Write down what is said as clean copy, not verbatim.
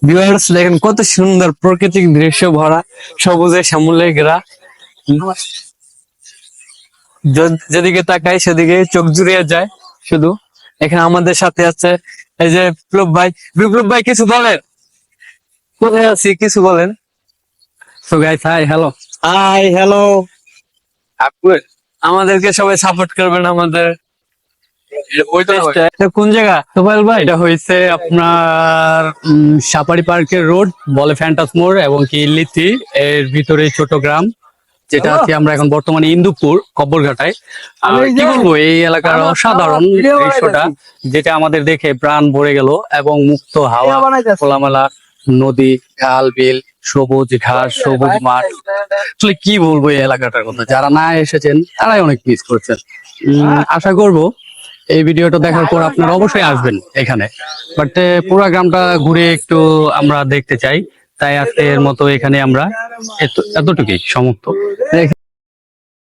Viewers দেখেন কত সুন্দর প্রাকৃতিক দৃশ্য ভরা, সবুজে শ্যামলে ঘেরা। যেদিকে তাকাই সেদিকে চোখ জুড়িয়ে যায়। শুধু এখানে আমাদের সাথে আছে এই যে বিপ্লব ভাই কিছু বলেন, কোথায় আছি কিছু বলেন। So guys, hi hello. Hi hello. আমাদেরকে সবাই সাপোর্ট করবেন আমাদের। এটা কোন জায়গা তোফায়েল ভাই? এটা হয়েছে আপনার সাফারি পার্কের রোড বলে ফ্যান্টাস মোড় এবং কি লিথি এর ভিতরে ছোট গ্রাম, যেটা আছি আমরা এখন বর্তমানে ইন্দুপুর কব্বরঘাটায়। আর কি বলবো, এই এলাকার অসাধারণ দৃশ্যটা যেটা আমাদের দেখে প্রাণ ভরে গেল, এবং মুক্ত হাওয়া, খোলামেলা নদী, খাল বিল, সবুজ ঘাস, সবুজ মাঠ। আসলে কি বলবো এই এলাকাটার কথা, যারা না এসেছেন তারাই অনেক মিস করছেন। আশা করব এই ভিডিওটা দেখার পর আপনারা অবশ্যই আসবেন এখানে। বাট পুরো গ্রামটা ঘুরে একটু আমরা দেখতে চাই, তাই আজকের মতো এখানে আমরা এতটুকুই সমাপ্ত।